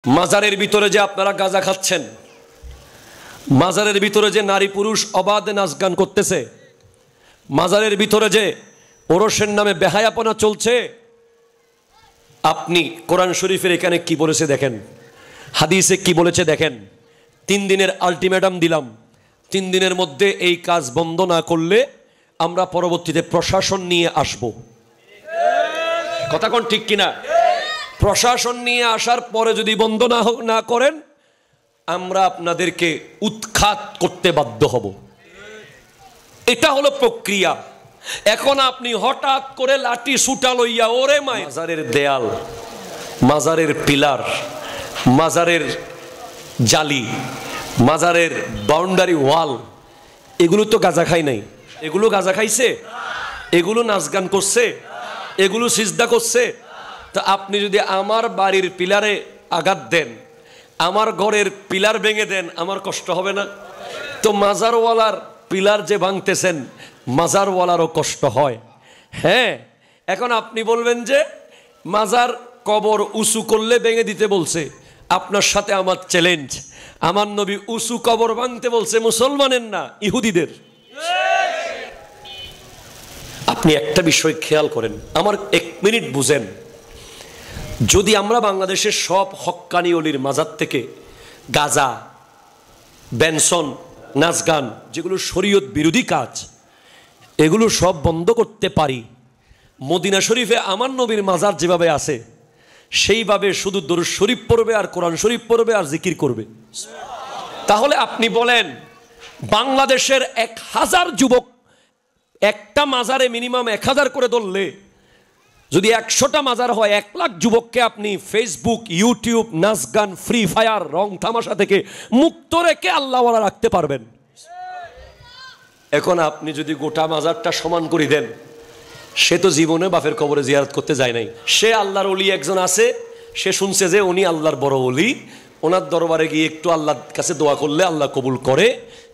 মাজারের ভিতরে যে আপনারা গাঁজা খাচ্ছেন, মাজারের ভিতরে যে নারী পুরুষ অবাধে নাচ গান করতেছে, মাজারের ভিতরে যে ওরসের নামে বেহায়াপনা চলছে, আপনি কোরআন শরীফের এখানে কি বলেছে দেখেন, হাদিসে কি বলেছে দেখেন। 3 দিনের আলটিমেটাম দিলাম, 3 দিনের মধ্যে এই কাজ বন্ধ না করলে আমরা পরবর্তীতে প্রশাসন নিয়ে আসব। কথা কোন ঠিক কিনা? প্রশাসন নিয়ে আসার পরে যদি বন্ধ না করেন আমরা আপনাদেরকে উৎখাত করতে বাধ্য হব। এটা হলো প্রক্রিয়া। এখন আপনি হঠাৎ করে লাঠি সুটা লইয়া ওরে মাজারের দেয়াল, মাজারের পিলার, মাজারের জালি, মাজারের বাউন্ডারি ওয়াল, এগুলো তো গাঁজা খাই নাই। এগুলো গাঁজা খাইছে? এগুলো নাচ গান করছে? এগুলো সিজদা করছে? তা আপনি যদি আমার বাড়ির পিলারে আঘাত দেন, আমার ঘরের পিলার ভেঙে দেন, আমার কষ্ট হবে না? তো মাজারওয়ালার পিলার যে ভাঙতেছেন, মাজারওয়ালারও কষ্ট হয়। হ্যাঁ, এখন আপনি বলবেন যে মাজার কবর উঁচু করলে ভেঙে দিতে বলছে। আপনার সাথে আমার চ্যালেঞ্জ, আমার নবী উঁচু কবর ভাঙতে বলছে মুসলমানের না, ইহুদিদের। আপনি একটা বিষয় খেয়াল করেন, আমার 1 মিনিট বুঝেন। যদি আমরা বাংলাদেশের সব হক্কানি অলির মাজার থেকে গাঁজা, বেনসন, নাচ গান, যেগুলো শরীয়ত বিরোধী কাজ, এগুলো সব বন্ধ করতে পারি, মদিনা শরীফে আমার নবীর মাজার যেভাবে আছে সেইভাবে শুধু দরুদ শরীফ পড়বে আর কোরআন শরীফ পড়বে আর জিকির করবে, তাহলে আপনি বলেন বাংলাদেশের 1000 যুবক একটা মাজারে মিনিমাম 1000 করে ধরলে, যদি 100টা মাজার হয় 1 লাখ যুবককে আপনি ফেসবুক, ইউটিউব, নাচ গান, ফ্রি ফায়ার, রং তামাশা থেকে মুক্ত রেখে আল্লাহওয়ালা রাখতে পারবেন। এখন আপনি যদি গোটা মাজারটা সমান করে দেন, সে তো জীবনে বাপের কবরে জিয়ারত করতে যায় নাই। সে আল্লাহর ওলি একজন আছে, সে শুনছে যে উনি আল্লাহর বড় ওলি, ওনার দরবারে গিয়ে একটু আল্লাহর কাছে দোয়া করলে আল্লাহ কবুল করে।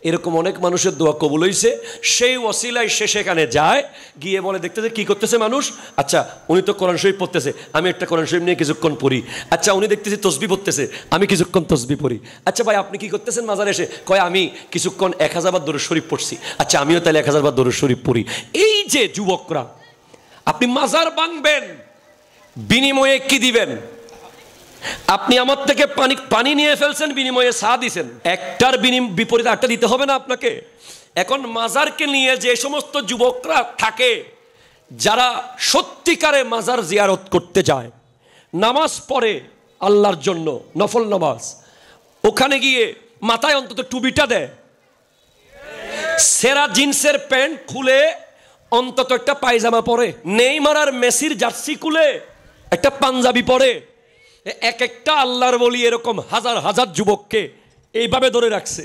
এরকম অনেক মানুষের দোয়া কবুল হয়েছে। সেই ওসিলায় সে সেখানে যায়, গিয়ে বলে দেখতেছে কি করতেছে মানুষ। আচ্ছা, উনি তো কোরআন শরীফ পড়তেছে, আমি একটা কোরআন শরীফ নিয়ে কিছুক্ষণ পড়ি। আচ্ছা, উনি দেখতেছি তসবি পড়তেছে, আমি কিছুক্ষণ তসবি পড়ি। আচ্ছা ভাই, আপনি কি করতেছেন মাজারে এসে? কয় আমি কিছুক্ষণ 1000 বার দরুদ শরীফ পড়ছি। আচ্ছা, আমিও তাহলে 1000 বার দরুদ শরীফ পড়ি। এই যে যুবকরা, আপনি মাজার ভাঙবেন, বিনিময়ে কি দিবেন? আপনি আমার থেকে পানি নিয়ে ফেলছেন, বিনিময়ে চা দিছেন। একটার বিপরীতে আটটা দিতে হবে না আপনাকে? এখন মাজারকে নিয়ে যে সমস্ত যুবকরা থাকে, যারা সত্যিকারে মাজার জিয়ারত করতে যায়, নামাজ পড়ে আল্লাহর জন্য, নফল নামাজ, ওখানে গিয়ে মাথায় অন্তত টুপিটা দেয়, সেরা জিন্সের প্যান্ট খুলে অন্তত একটা পায়জামা পরে, নেইমার আর মেসির জার্সি খুলে একটা পাঞ্জাবি পরে, একটা আল্লাহর ওলি এরকম হাজার হাজার যুবককে এইভাবে ধরে রাখছে।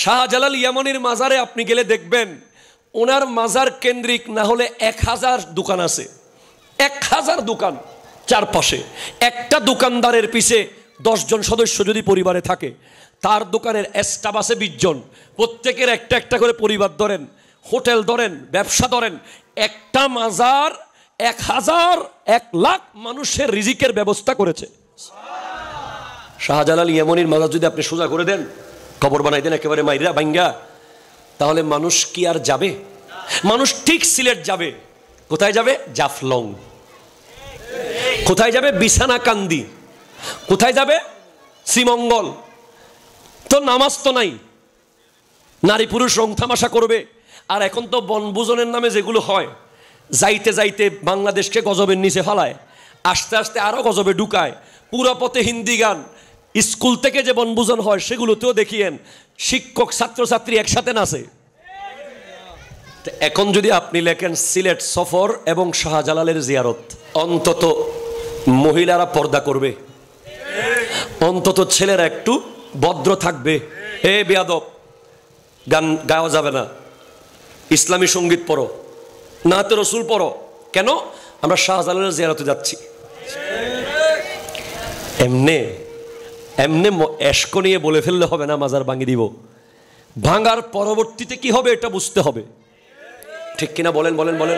শাহজালাল ইয়ামানির মাজারে আপনি গেলে দেখবেন, ওনার মাজার কেন্দ্রিক না হলে 1000 দোকান আছে, 1000 দোকান চারপাশে। একটা দোকানদারের পিছে 10 জন সদস্য যদি পরিবারে থাকে, তার দোকানের স্টাফ আছে 20 জন, প্রত্যেকের একটা একটা করে পরিবার ধরেন, হোটেল ধরেন, ব্যবসা ধরেন। একটা মাজার 1 লাখ মানুষের রিজিকের ব্যবস্থা করেছে। শাহজালাল ইয়ামানির মাজার যদি আপনি সোজা করে দেন, কবর বানাই দেন একেবারে মাইরা ভাঙ্গা, তাহলে মানুষ কি আর যাবে? মানুষ ঠিক সিলেট যাবে। কোথায় যাবে? জাফলং। কোথায় যাবে? বিছানাকান্দি। কোথায় যাবে? শ্রীমঙ্গল। তো নামাজ তো নাই, নারী পুরুষ রং তামাশা করবে। আর এখন তো বনভোজনের নামে যেগুলো হয়, যাইতে যাইতে বাংলাদেশকে গজবের নিচে ফেলায়, আস্তে আস্তে আরো গজবে ঢুকায়। পুরো পথে হিন্দি গান, স্কুল থেকে যে বনভোজন হয় সেগুলোতেও দেখিয়েন শিক্ষক ছাত্রছাত্রী একসাথে নাচে। এখন যদি আপনি লেখেন সিলেট সফর এবং শাহজালালের জিয়ারত, অন্তত মহিলারা পর্দা করবে, অন্তত ছেলেরা একটু ভদ্র থাকবে। এ বেয়াদব, গান গাওয়া যাবে না, ইসলামী সঙ্গীত পড়ো, নাতে রসুল পড়ো। কেন? আমরা শাহজালালের জিয়ারতে যাচ্ছি। এমনে এমনে এশক নিয়ে বলে ফেললে হবে না মাজার ভাঙিয়ে দিব। ভাঙার পরবর্তীতে কি হবে এটা বুঝতে হবে, ঠিক কিনা? বলেন বলেন বলেন।